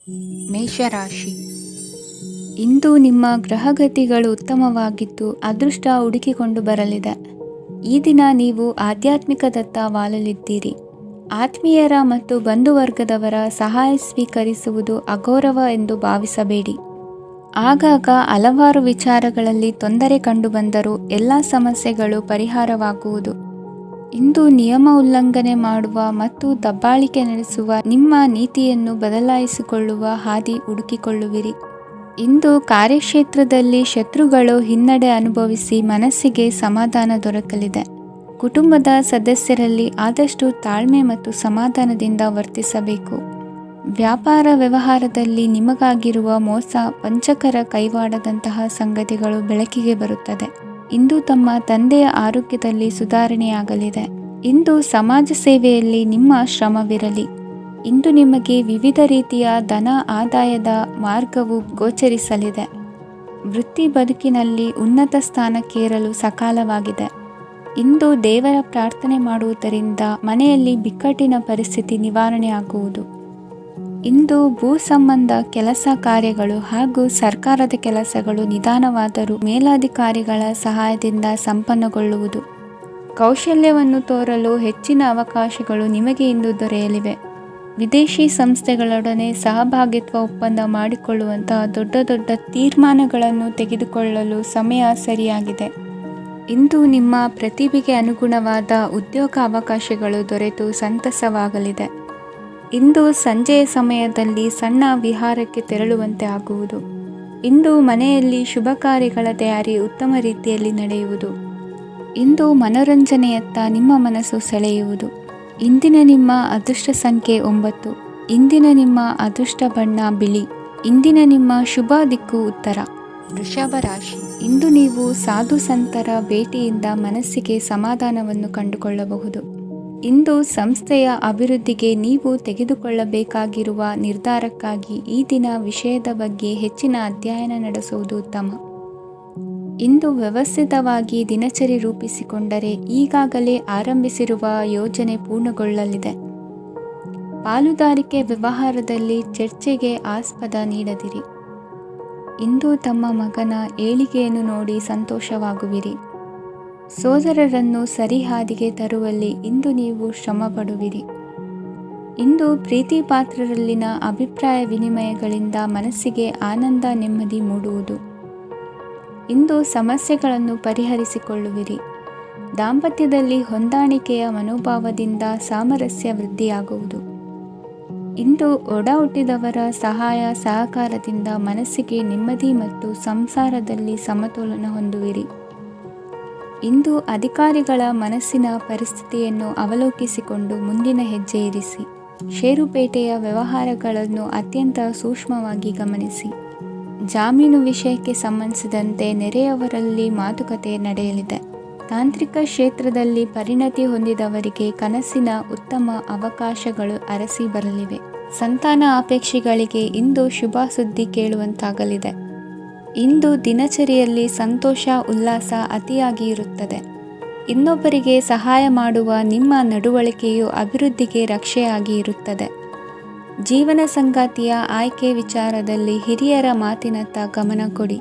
ಮೇಷರಾಶಿ. ಇಂದು ನಿಮ್ಮ ಗ್ರಹಗತಿಗಳು ಉತ್ತಮವಾಗಿದ್ದು ಅದೃಷ್ಟ ಹುಡುಕಿಕೊಂಡು ಬರಲಿದೆ. ಈ ದಿನ ನೀವು ಆಧ್ಯಾತ್ಮಿಕದತ್ತ ವಾಲಲಿದ್ದೀರಿ. ಆತ್ಮೀಯರ ಮತ್ತು ಬಂಧುವರ್ಗದವರ ಸಹಾಯ ಸ್ವೀಕರಿಸುವುದು ಅಗೌರವ ಎಂದು ಭಾವಿಸಬೇಡಿ. ಆಗಾಗ ಹಲವಾರು ವಿಚಾರಗಳಲ್ಲಿ ತೊಂದರೆ ಕಂಡುಬಂದರೂ ಎಲ್ಲ ಸಮಸ್ಯೆಗಳು ಪರಿಹಾರವಾಗುವುದು. ಇಂದು ನಿಯಮ ಉಲ್ಲಂಘನೆ ಮಾಡುವ ಮತ್ತು ದಬ್ಬಾಳಿಕೆ ನಡೆಸುವ ನಿಮ್ಮ ನೀತಿಯನ್ನು ಬದಲಾಯಿಸಿಕೊಳ್ಳುವ ಹಾದಿ ಹುಡುಕಿಕೊಳ್ಳುವಿರಿ. ಇಂದು ಕಾರ್ಯಕ್ಷೇತ್ರದಲ್ಲಿ ಶತ್ರುಗಳು ಹಿನ್ನಡೆ ಅನುಭವಿಸಿ ಮನಸ್ಸಿಗೆ ಸಮಾಧಾನ ದೊರಕಲಿದೆ. ಕುಟುಂಬದ ಸದಸ್ಯರಲ್ಲಿ ಆದಷ್ಟು ತಾಳ್ಮೆ ಮತ್ತು ಸಮಾಧಾನದಿಂದ ವರ್ತಿಸಬೇಕು. ವ್ಯಾಪಾರ ವ್ಯವಹಾರದಲ್ಲಿ ನಿಮಗಾಗಿರುವ ಮೋಸ, ವಂಚಕರ ಕೈವಾಡದಂತಹ ಸಂಗತಿಗಳು ಬೆಳಕಿಗೆ ಬರುತ್ತದೆ. ಇಂದು ತಮ್ಮ ತಂದೆಯ ಆರೋಗ್ಯದಲ್ಲಿ ಸುಧಾರಣೆಯಾಗಲಿದೆ. ಇಂದು ಸಮಾಜ ಸೇವೆಯಲ್ಲಿ ನಿಮ್ಮ ಶ್ರಮವಿರಲಿ. ಇಂದು ನಿಮಗೆ ವಿವಿಧ ರೀತಿಯ ಧನ ಆದಾಯದ ಮಾರ್ಗವು ಗೋಚರಿಸಲಿದೆ. ವೃತ್ತಿ ಬದುಕಿನಲ್ಲಿ ಉನ್ನತ ಸ್ಥಾನಕ್ಕೇರಲು ಸಕಾಲವಾಗಿದೆ. ಇಂದು ದೇವರ ಪ್ರಾರ್ಥನೆ ಮಾಡುವುದರಿಂದ ಮನೆಯಲ್ಲಿ ಬಿಕ್ಕಟ್ಟಿನ ಪರಿಸ್ಥಿತಿ ನಿವಾರಣೆಯಾಗುವುದು. ಇಂದು ಭೂ ಸಂಬಂಧ ಕೆಲಸ ಕಾರ್ಯಗಳು ಹಾಗೂ ಸರ್ಕಾರದ ಕೆಲಸಗಳು ನಿಧಾನವಾದರೂ ಮೇಲಾಧಿಕಾರಿಗಳ ಸಹಾಯದಿಂದ ಸಂಪನ್ನಗೊಳ್ಳುವುದು. ಕೌಶಲ್ಯವನ್ನು ತೋರಲು ಹೆಚ್ಚಿನ ಅವಕಾಶಗಳು ನಿಮಗೆ ಇಂದು ದೊರೆಯಲಿವೆ. ವಿದೇಶಿ ಸಂಸ್ಥೆಗಳೊಡನೆ ಸಹಭಾಗಿತ್ವ ಒಪ್ಪಂದ ಮಾಡಿಕೊಳ್ಳುವಂತಹ ದೊಡ್ಡ ದೊಡ್ಡ ತೀರ್ಮಾನಗಳನ್ನು ತೆಗೆದುಕೊಳ್ಳಲು ಸಮಯ ಸರಿಯಾಗಿದೆ. ಇಂದು ನಿಮ್ಮ ಪ್ರತಿಭೆಗೆ ಅನುಗುಣವಾದ ಉದ್ಯೋಗ ಅವಕಾಶಗಳು ದೊರೆತು ಸಂತಸವಾಗಲಿದೆ. ಇಂದು ಸಂಜೆಯ ಸಮಯದಲ್ಲಿ ಸಣ್ಣ ವಿಹಾರಕ್ಕೆ ತೆರಳುವಂತೆ ಆಗುವುದು. ಇಂದು ಮನೆಯಲ್ಲಿ ಶುಭ ಕಾರ್ಯಗಳ ತಯಾರಿ ಉತ್ತಮ ರೀತಿಯಲ್ಲಿ ನಡೆಯುವುದು. ಇಂದು ಮನೋರಂಜನೆಯತ್ತ ನಿಮ್ಮ ಮನಸ್ಸು ಸೆಳೆಯುವುದು. ಇಂದಿನ ನಿಮ್ಮ ಅದೃಷ್ಟ ಸಂಖ್ಯೆ 9. ಇಂದಿನ ನಿಮ್ಮ ಅದೃಷ್ಟ ಬಣ್ಣ ಬಿಳಿ. ಇಂದಿನ ನಿಮ್ಮ ಶುಭ ದಿಕ್ಕು ಉತ್ತರ. ವೃಷಭ ರಾಶಿ. ಇಂದು ನೀವು ಸಾಧು ಸಂತರ ಭೇಟಿಯಿಂದ ಮನಸ್ಸಿಗೆ ಸಮಾಧಾನವನ್ನು ಕಂಡುಕೊಳ್ಳಬಹುದು. ಇಂದು ಸಂಸ್ಥೆಯ ಅಭಿವೃದ್ಧಿಗೆ ನೀವು ತೆಗೆದುಕೊಳ್ಳಬೇಕಾಗಿರುವ ನಿರ್ಧಾರಕ್ಕಾಗಿ ಈ ದಿನ ವಿಷಯದ ಬಗ್ಗೆ ಹೆಚ್ಚಿನ ಅಧ್ಯಯನ ನಡೆಸುವುದು ಉತ್ತಮ. ಇಂದು ವ್ಯವಸ್ಥಿತವಾಗಿ ದಿನಚರಿ ರೂಪಿಸಿಕೊಂಡರೆ ಈಗಾಗಲೇ ಆರಂಭಿಸಿರುವ ಯೋಜನೆ ಪೂರ್ಣಗೊಳ್ಳಲಿದೆ. ಪಾಲುದಾರಿಕೆ ವ್ಯವಹಾರದಲ್ಲಿ ಚರ್ಚೆಗೆ ಆಸ್ಪದ ನೀಡದಿರಿ. ಇಂದು ತಮ್ಮ ಮಗನ ಏಳಿಗೆಯನ್ನು ನೋಡಿ ಸಂತೋಷವಾಗುವಿರಿ. ಸೋದರರನ್ನು ಸರಿಹಾದಿಗೆ ತರುವಲ್ಲಿ ಇಂದು ನೀವು ಶ್ರಮಪಡುವಿರಿ. ಇಂದು ಪ್ರೀತಿ ಪಾತ್ರರಲ್ಲಿನ ಅಭಿಪ್ರಾಯ ವಿನಿಮಯಗಳಿಂದ ಮನಸ್ಸಿಗೆ ಆನಂದ ನೆಮ್ಮದಿ ಮೂಡುವುದು. ಇಂದು ಸಮಸ್ಯೆಗಳನ್ನು ಪರಿಹರಿಸಿಕೊಳ್ಳುವಿರಿ. ದಾಂಪತ್ಯದಲ್ಲಿ ಹೊಂದಾಣಿಕೆಯ ಮನೋಭಾವದಿಂದ ಸಾಮರಸ್ಯ ವೃದ್ಧಿಯಾಗುವುದು. ಇಂದು ಒಡ ಹುಟ್ಟಿದವರ ಸಹಾಯ ಸಹಕಾರದಿಂದ ಮನಸ್ಸಿಗೆ ನೆಮ್ಮದಿ ಮತ್ತು ಸಂಸಾರದಲ್ಲಿ ಸಮತೋಲನ ಹೊಂದುವಿರಿ. ಇಂದು ಅಧಿಕಾರಿಗಳ ಮನಸ್ಸಿನ ಪರಿಸ್ಥಿತಿಯನ್ನು ಅವಲೋಕಿಸಿಕೊಂಡು ಮುಂದಿನ ಹೆಜ್ಜೆ ಇರಿಸಿ. ಷೇರುಪೇಟೆಯ ವ್ಯವಹಾರಗಳನ್ನು ಅತ್ಯಂತ ಸೂಕ್ಷ್ಮವಾಗಿ ಗಮನಿಸಿ. ಜಾಮೀನು ವಿಷಯಕ್ಕೆ ಸಂಬಂಧಿಸಿದಂತೆ ನೆರೆಯವರಲ್ಲಿ ಮಾತುಕತೆ ನಡೆಯಲಿದೆ. ತಾಂತ್ರಿಕ ಕ್ಷೇತ್ರದಲ್ಲಿ ಪರಿಣತಿ ಹೊಂದಿದವರಿಗೆ ಕನಸಿನ ಉತ್ತಮ ಅವಕಾಶಗಳು ಅರಸಿ ಬರಲಿವೆ. ಸಂತಾನ ಅಪೇಕ್ಷೆಗಳಿಗೆ ಇಂದು ಶುಭ ಸುದ್ದಿ ಕೇಳುವಂತಾಗಲಿದೆ. ಇಂದು ದಿನಚರಿಯಲ್ಲಿ ಸಂತೋಷ ಉಲ್ಲಾಸ ಅತಿಯಾಗಿ ಇರುತ್ತದೆ. ಇನ್ನೊಬ್ಬರಿಗೆ ಸಹಾಯ ಮಾಡುವ ನಿಮ್ಮ ನಡವಳಿಕೆಯು ಅಭಿವೃದ್ಧಿಗೆ ರಕ್ಷೆಯಾಗಿ ಇರುತ್ತದೆ. ಜೀವನ ಸಂಗಾತಿಯ ಆಯ್ಕೆ ವಿಚಾರದಲ್ಲಿ ಹಿರಿಯರ ಮಾತಿನತ್ತ ಗಮನ ಕೊಡಿ.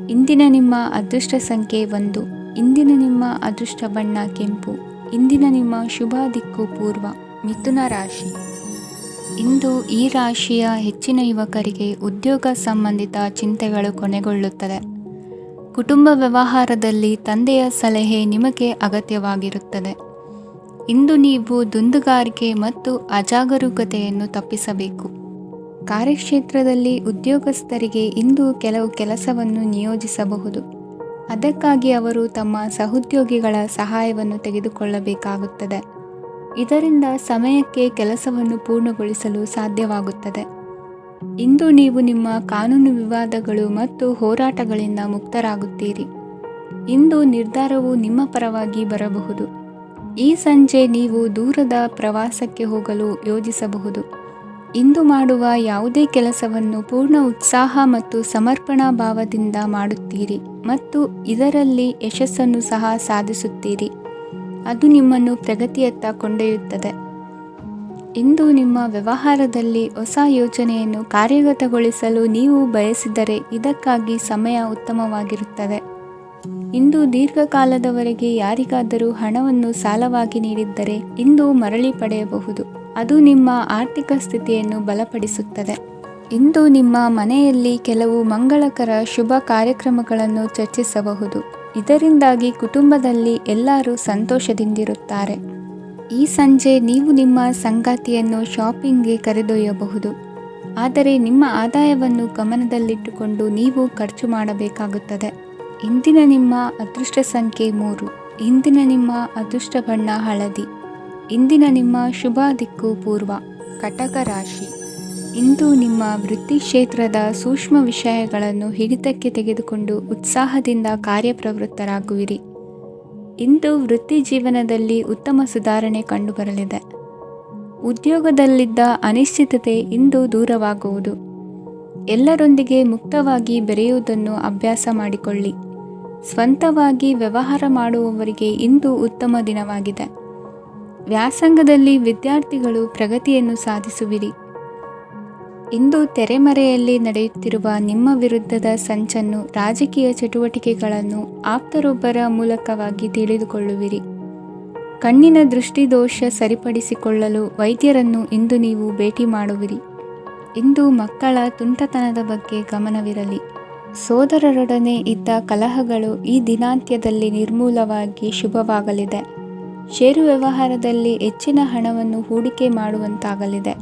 ಇಂದಿನ ನಿಮ್ಮ ಅದೃಷ್ಟ ಸಂಖ್ಯೆ 1. ಇಂದಿನ ನಿಮ್ಮ ಅದೃಷ್ಟ ಬಣ್ಣ ಕೆಂಪು. ಇಂದಿನ ನಿಮ್ಮ ಶುಭ ದಿಕ್ಕು ಪೂರ್ವ. ಮಿಥುನ ರಾಶಿ. ಇಂದು ಈ ರಾಶಿಯ ಹೆಚ್ಚಿನ ಯುವಕರಿಗೆ ಉದ್ಯೋಗ ಸಂಬಂಧಿತ ಚಿಂತೆಗಳು ಕೊನೆಗೊಳ್ಳುತ್ತದೆ. ಕುಟುಂಬ ವ್ಯವಹಾರದಲ್ಲಿ ತಂದೆಯ ಸಲಹೆ ನಿಮಗೆ ಅಗತ್ಯವಾಗಿರುತ್ತದೆ. ಇಂದು ನೀವು ದುಂದುಗಾರಿಕೆ ಮತ್ತು ಅಜಾಗರೂಕತೆಯನ್ನು ತಪ್ಪಿಸಬೇಕು. ಕಾರ್ಯಕ್ಷೇತ್ರದಲ್ಲಿ ಉದ್ಯೋಗಸ್ಥರಿಗೆ ಇಂದು ಕೆಲವು ಕೆಲಸವನ್ನು ನಿಯೋಜಿಸಬಹುದು. ಅದಕ್ಕಾಗಿ ಅವರು ತಮ್ಮ ಸಹೋದ್ಯೋಗಿಗಳ ಸಹಾಯವನ್ನು ತೆಗೆದುಕೊಳ್ಳಬೇಕಾಗುತ್ತದೆ. ಇದರಿಂದ ಸಮಯಕ್ಕೆ ಕೆಲಸವನ್ನು ಪೂರ್ಣಗೊಳಿಸಲು ಸಾಧ್ಯವಾಗುತ್ತದೆ. ಇಂದು ನೀವು ನಿಮ್ಮ ಕಾನೂನು ವಿವಾದಗಳು ಮತ್ತು ಹೋರಾಟಗಳಿಂದ ಮುಕ್ತರಾಗುತ್ತೀರಿ. ಇಂದು ನಿರ್ಧಾರವು ನಿಮ್ಮ ಪರವಾಗಿ ಬರಬಹುದು. ಈ ಸಂಜೆ ನೀವು ದೂರದ ಪ್ರವಾಸಕ್ಕೆ ಹೋಗಲು ಯೋಜಿಸಬಹುದು. ಇಂದು ಮಾಡುವ ಯಾವುದೇ ಕೆಲಸವನ್ನು ಪೂರ್ಣ ಉತ್ಸಾಹ ಮತ್ತು ಸಮರ್ಪಣಾ ಭಾವದಿಂದ ಮಾಡುತ್ತೀರಿ ಮತ್ತು ಇದರಲ್ಲಿ ಯಶಸ್ಸನ್ನು ಸಹ ಸಾಧಿಸುತ್ತೀರಿ. ಅದು ನಿಮ್ಮನ್ನು ಪ್ರಗತಿಯತ್ತ ಕೊಂಡೊಯ್ಯುತ್ತದೆ. ಇಂದು ನಿಮ್ಮ ವ್ಯವಹಾರದಲ್ಲಿ ಹೊಸ ಯೋಜನೆಯನ್ನು ಕಾರ್ಯಗತಗೊಳಿಸಲು ನೀವು ಬಯಸಿದರೆ ಇದಕ್ಕಾಗಿ ಸಮಯ ಉತ್ತಮವಾಗಿರುತ್ತದೆ. ಇಂದು ದೀರ್ಘಕಾಲದವರೆಗೆ ಯಾರಿಗಾದರೂ ಹಣವನ್ನು ಸಾಲವಾಗಿ ನೀಡಿದ್ದರೆ ಇಂದು ಮರಳಿ ಪಡೆಯಬಹುದು. ಅದು ನಿಮ್ಮ ಆರ್ಥಿಕ ಸ್ಥಿತಿಯನ್ನು ಬಲಪಡಿಸುತ್ತದೆ. ಇಂದು ನಿಮ್ಮ ಮನೆಯಲ್ಲಿ ಕೆಲವು ಮಂಗಳಕರ ಶುಭ ಕಾರ್ಯಕ್ರಮಗಳನ್ನು ಚರ್ಚಿಸಬಹುದು. ಇದರಿಂದಾಗಿ ಕುಟುಂಬದಲ್ಲಿ ಎಲ್ಲರೂ ಸಂತೋಷದಿಂದಿರುತ್ತಾರೆ. ಈ ಸಂಜೆ ನೀವು ನಿಮ್ಮ ಸಂಗಾತಿಯನ್ನು ಶಾಪಿಂಗ್ಗೆ ಕರೆದೊಯ್ಯಬಹುದು. ಆದರೆ ನಿಮ್ಮ ಆದಾಯವನ್ನು ಗಮನದಲ್ಲಿಟ್ಟುಕೊಂಡು ನೀವು ಖರ್ಚು ಮಾಡಬೇಕಾಗುತ್ತದೆ. ಇಂದಿನ ನಿಮ್ಮ ಅದೃಷ್ಟ ಸಂಖ್ಯೆ 3. ಇಂದಿನ ನಿಮ್ಮ ಅದೃಷ್ಟ ಬಣ್ಣ ಹಳದಿ. ಇಂದಿನ ನಿಮ್ಮ ಶುಭ ದಿಕ್ಕು ಪೂರ್ವ. ಕಟಕ ರಾಶಿ. ಇಂದು ನಿಮ್ಮ ವೃತ್ತಿ ಕ್ಷೇತ್ರದ ಸೂಕ್ಷ್ಮ ವಿಷಯಗಳನ್ನು ಹಿಡಿತಕ್ಕೆ ತೆಗೆದುಕೊಂಡು ಉತ್ಸಾಹದಿಂದ ಕಾರ್ಯಪ್ರವೃತ್ತರಾಗುವಿರಿ. ಇಂದು ವೃತ್ತಿ ಜೀವನದಲ್ಲಿ ಉತ್ತಮ ಸುಧಾರಣೆ ಕಂಡುಬರಲಿದೆ. ಉದ್ಯೋಗದಲ್ಲಿದ್ದ ಅನಿಶ್ಚಿತತೆ ಇಂದು ದೂರವಾಗುವುದು. ಎಲ್ಲರೊಂದಿಗೆ ಮುಕ್ತವಾಗಿ ಬೆರೆಯುವುದನ್ನು ಅಭ್ಯಾಸ ಮಾಡಿಕೊಳ್ಳಿ. ಸ್ವಂತವಾಗಿ ವ್ಯವಹಾರ ಮಾಡುವವರಿಗೆ ಇಂದು ಉತ್ತಮ ದಿನವಾಗಿದೆ. ವ್ಯಾಸಂಗದಲ್ಲಿ ವಿದ್ಯಾರ್ಥಿಗಳು ಪ್ರಗತಿಯನ್ನು ಸಾಧಿಸುವಿರಿ. ಇಂದು ತೆರೆಮರೆಯಲ್ಲಿ ನಡೆಯುತ್ತಿರುವ ನಿಮ್ಮ ವಿರುದ್ಧದ ಸಂಚನ್ನು, ರಾಜಕೀಯ ಚಟುವಟಿಕೆಗಳನ್ನು ಆಪ್ತರೊಬ್ಬರ ಮೂಲಕವಾಗಿ ತಿಳಿದುಕೊಳ್ಳುವಿರಿ. ಕಣ್ಣಿನ ದೃಷ್ಟಿದೋಷ ಸರಿಪಡಿಸಿಕೊಳ್ಳಲು ವೈದ್ಯರನ್ನು ಇಂದು ನೀವು ಭೇಟಿ ಮಾಡುವಿರಿ. ಇಂದು ಮಕ್ಕಳ ತುಂಟತನದ ಬಗ್ಗೆ ಗಮನವಿರಲಿ. ಸೋದರರೊಡನೆ ಇದ್ದ ಕಲಹಗಳು ಈ ದಿನಾಂತ್ಯದಲ್ಲಿ ನಿರ್ಮೂಲವಾಗಿ ಶುಭವಾಗಲಿದೆ. ಷೇರು ವ್ಯವಹಾರದಲ್ಲಿ ಹೆಚ್ಚಿನ ಹಣವನ್ನು ಹೂಡಿಕೆ ಮಾಡುವಂತಾಗಲಿದೆ.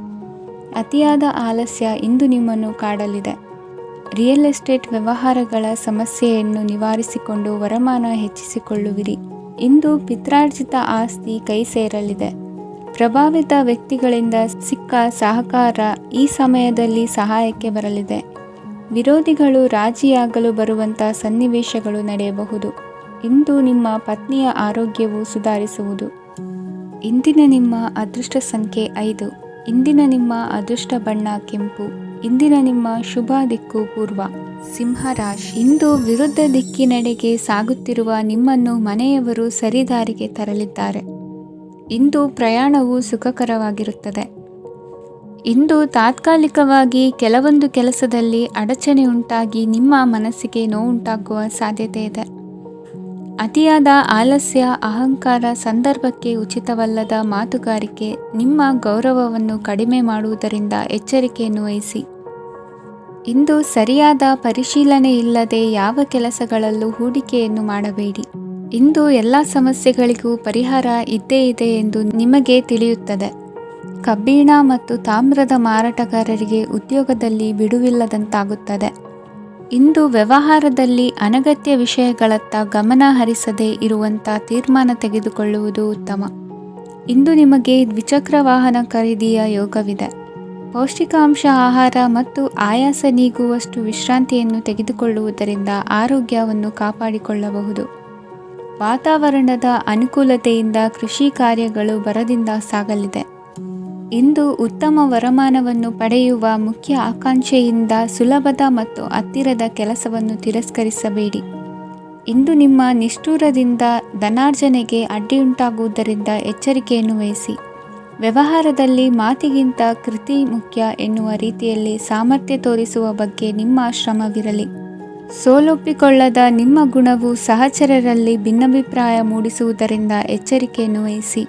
ಅತಿಯಾದ ಆಲಸ್ಯ ಇಂದು ನಿಮ್ಮನ್ನು ಕಾಡಲಿದೆ. ರಿಯಲ್ ಎಸ್ಟೇಟ್ ವ್ಯವಹಾರಗಳ ಸಮಸ್ಯೆಯನ್ನು ನಿವಾರಿಸಿಕೊಂಡು ವರಮಾನ ಹೆಚ್ಚಿಸಿಕೊಳ್ಳುವಿರಿ. ಇಂದು ಪಿತ್ರಾರ್ಜಿತ ಆಸ್ತಿ ಕೈ ಸೇರಲಿದೆ. ಪ್ರಭಾವಿತ ವ್ಯಕ್ತಿಗಳಿಂದ ಸಿಕ್ಕ ಸಹಕಾರ ಈ ಸಮಯದಲ್ಲಿ ಸಹಾಯಕ್ಕೆ ಬರಲಿದೆ. ವಿರೋಧಿಗಳು ರಾಜಿಯಾಗಲು ಬರುವಂಥ ಸನ್ನಿವೇಶಗಳು ನಡೆಯಬಹುದು. ಇಂದು ನಿಮ್ಮ ಪತ್ನಿಯ ಆರೋಗ್ಯವು ಸುಧಾರಿಸುವುದು. ಇಂದಿನ ನಿಮ್ಮ ಅದೃಷ್ಟ ಸಂಖ್ಯೆ 5. ಇಂದಿನ ನಿಮ್ಮ ಅದೃಷ್ಟ ಬಣ್ಣ ಕೆಂಪು. ಇಂದಿನ ನಿಮ್ಮ ಶುಭ ದಿಕ್ಕು ಪೂರ್ವ. ಸಿಂಹ ರಾಶಿ. ಇಂದು ವಿರುದ್ಧ ದಿಕ್ಕಿನೆಡೆಗೆ ಸಾಗುತ್ತಿರುವ ನಿಮ್ಮನ್ನು ಮನೆಯವರು ಸರಿದಾರಿಗೆ ತರಲಿದ್ದಾರೆ. ಇಂದು ಪ್ರಯಾಣವು ಸುಖಕರವಾಗಿರುತ್ತದೆ. ಇಂದು ತಾತ್ಕಾಲಿಕವಾಗಿ ಕೆಲವೊಂದು ಕೆಲಸದಲ್ಲಿ ಅಡಚಣೆ ಉಂಟಾಗಿ ನಿಮ್ಮ ಮನಸ್ಸಿಗೆ ನೋವುಂಟಾಗುವ ಸಾಧ್ಯತೆ ಇದೆ. ಅತಿಯಾದ ಆಲಸ್ಯ, ಅಹಂಕಾರ, ಸಂದರ್ಭಕ್ಕೆ ಉಚಿತವಲ್ಲದ ಮಾತುಗಾರಿಕೆ ನಿಮ್ಮ ಗೌರವವನ್ನು ಕಡಿಮೆ ಮಾಡುವುದರಿಂದ ಎಚ್ಚರಿಕೆಯನ್ನು ವಹಿಸಿ. ಇಂದು ಸರಿಯಾದ ಪರಿಶೀಲನೆ ಇಲ್ಲದೆ ಯಾವ ಕೆಲಸಗಳಲ್ಲೂ ಹೂಡಿಕೆಯನ್ನು ಮಾಡಬೇಡಿ. ಇಂದು ಎಲ್ಲ ಸಮಸ್ಯೆಗಳಿಗೂ ಪರಿಹಾರ ಇದ್ದೇ ಇದೆ ಎಂದು ನಿಮಗೆ ತಿಳಿಯುತ್ತದೆ. ಕಬ್ಬಿಣ ಮತ್ತು ತಾಮ್ರದ ಮಾರಾಟಗಾರರಿಗೆ ಉದ್ಯೋಗದಲ್ಲಿ ಬಿಡುವಿಲ್ಲದಂತಾಗುತ್ತದೆ. ಇಂದು ವ್ಯವಹಾರದಲ್ಲಿ ಅನಗತ್ಯ ವಿಷಯಗಳತ್ತ ಗಮನ ಹರಿಸದೇ ಇರುವಂಥ ತೀರ್ಮಾನ ತೆಗೆದುಕೊಳ್ಳುವುದು ಉತ್ತಮ. ಇಂದು ನಿಮಗೆ ದ್ವಿಚಕ್ರ ವಾಹನ ಖರೀದಿಯ ಯೋಗವಿದೆ. ಪೌಷ್ಟಿಕಾಂಶ ಆಹಾರ ಮತ್ತು ಆಯಾಸ ನೀಗುವಷ್ಟು ವಿಶ್ರಾಂತಿಯನ್ನು ತೆಗೆದುಕೊಳ್ಳುವುದರಿಂದ ಆರೋಗ್ಯವನ್ನು ಕಾಪಾಡಿಕೊಳ್ಳಬಹುದು. ವಾತಾವರಣದ ಅನುಕೂಲತೆಯಿಂದ ಕೃಷಿ ಕಾರ್ಯಗಳು ಭರದಿಂದ ಸಾಗಲಿದೆ. ಇಂದು ಉತ್ತಮ ವರಮಾನವನ್ನು ಪಡೆಯುವ ಮುಖ್ಯ ಆಕಾಂಕ್ಷೆಯಿಂದ ಸುಲಭದ ಮತ್ತು ಹತ್ತಿರದ ಕೆಲಸವನ್ನು ತಿರಸ್ಕರಿಸಬೇಡಿ. ಇಂದು ನಿಮ್ಮ ನಿಷ್ಠುರದಿಂದ ಧನಾರ್ಜನೆಗೆ ಅಡ್ಡಿಯುಂಟಾಗುವುದರಿಂದ ಎಚ್ಚರಿಕೆಯನ್ನು ವಹಿಸಿ. ವ್ಯವಹಾರದಲ್ಲಿ ಮಾತಿಗಿಂತ ಕೃತಿ ಮುಖ್ಯ ಎನ್ನುವ ರೀತಿಯಲ್ಲಿ ಸಾಮರ್ಥ್ಯ ತೋರಿಸುವ ಬಗ್ಗೆ ನಿಮ್ಮ ಶ್ರಮವಿರಲಿ. ಸೋಲೊಪ್ಪಿಕೊಳ್ಳದ ನಿಮ್ಮ ಗುಣವು ಸಹಚರರಲ್ಲಿ ಭಿನ್ನಾಭಿಪ್ರಾಯ ಮೂಡಿಸುವುದರಿಂದ ಎಚ್ಚರಿಕೆಯನ್ನು ವಹಿಸಿ.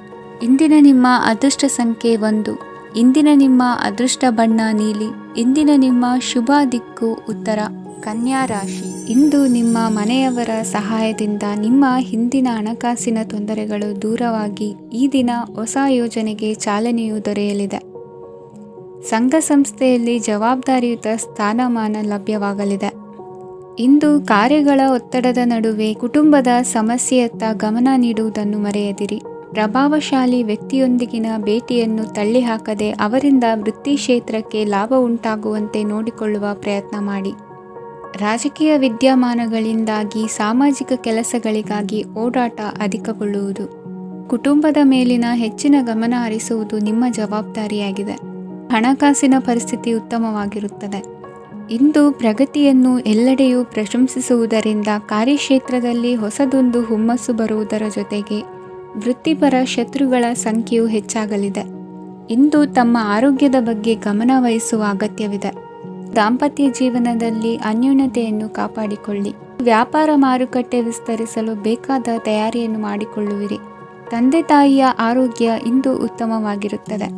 ಇಂದಿನ ನಿಮ್ಮ ಅದೃಷ್ಟ ಸಂಖ್ಯೆ 1. ಇಂದಿನ ನಿಮ್ಮ ಅದೃಷ್ಟ ಬಣ್ಣ ನೀಲಿ. ಇಂದಿನ ನಿಮ್ಮ ಶುಭ ದಿಕ್ಕು ಉತ್ತರ. ಕನ್ಯಾ ರಾಶಿ. ಇಂದು ನಿಮ್ಮ ಮನೆಯವರ ಸಹಾಯದಿಂದ ನಿಮ್ಮ ಹಿಂದಿನ ಹಣಕಾಸಿನ ತೊಂದರೆಗಳು ದೂರವಾಗಿ ಈ ದಿನ ಹೊಸ ಯೋಜನೆಗೆ ಚಾಲನೆಯು ದೊರೆಯಲಿದೆ. ಸಂಘ ಸಂಸ್ಥೆಯಲ್ಲಿ ಜವಾಬ್ದಾರಿಯುತ ಸ್ಥಾನಮಾನ ಲಭ್ಯವಾಗಲಿದೆ. ಇಂದು ಕಾರ್ಯಗಳ ಒತ್ತಡದ ನಡುವೆ ಕುಟುಂಬದ ಸಮಸ್ಯೆಯತ್ತ ಗಮನ ನೀಡುವುದನ್ನು ಮರೆಯದಿರಿ. ಪ್ರಭಾವಶಾಲಿ ವ್ಯಕ್ತಿಯೊಂದಿಗಿನ ಭೇಟಿಯನ್ನು ತಳ್ಳಿಹಾಕದೆ ಅವರಿಂದ ವೃತ್ತಿ ಕ್ಷೇತ್ರಕ್ಕೆ ಲಾಭ ಉಂಟಾಗುವಂತೆ ನೋಡಿಕೊಳ್ಳುವ ಪ್ರಯತ್ನ ಮಾಡಿ. ರಾಜಕೀಯ ವಿದ್ಯಮಾನಗಳಿಂದಾಗಿ ಸಾಮಾಜಿಕ ಕೆಲಸಗಳಿಗಾಗಿ ಓಡಾಟ ಅಧಿಕಗೊಳ್ಳುವುದು. ಕುಟುಂಬದ ಮೇಲಿನ ಹೆಚ್ಚಿನ ಗಮನ ಹರಿಸುವುದು ನಿಮ್ಮ ಜವಾಬ್ದಾರಿಯಾಗಿದೆ. ಹಣಕಾಸಿನ ಪರಿಸ್ಥಿತಿ ಉತ್ತಮವಾಗಿರುತ್ತದೆ. ಇಂದು ಪ್ರಗತಿಯನ್ನು ಎಲ್ಲೆಡೆಯೂ ಪ್ರಶಂಸಿಸುವುದರಿಂದ ಕಾರ್ಯಕ್ಷೇತ್ರದಲ್ಲಿ ಹೊಸದೊಂದು ಹುಮ್ಮಸ್ಸು ಬರುವುದರ ಜೊತೆಗೆ ವೃತ್ತಿಪರ ಶತ್ರುಗಳ ಸಂಖ್ಯೆಯು ಹೆಚ್ಚಾಗಲಿದೆ. ಇಂದು ತಮ್ಮ ಆರೋಗ್ಯದ ಬಗ್ಗೆ ಗಮನ ವಹಿಸುವ ಅಗತ್ಯವಿದೆ. ದಾಂಪತ್ಯ ಜೀವನದಲ್ಲಿ ಅನ್ಯೋನ್ಯತೆಯನ್ನು ಕಾಪಾಡಿಕೊಳ್ಳಿ. ವ್ಯಾಪಾರ ಮಾರುಕಟ್ಟೆ ವಿಸ್ತರಿಸಲು ಬೇಕಾದ ತಯಾರಿಯನ್ನು ಮಾಡಿಕೊಳ್ಳುವಿರಿ. ತಂದೆ ತಾಯಿಯ ಆರೋಗ್ಯ ಇಂದು ಉತ್ತಮವಾಗಿರುತ್ತದೆ.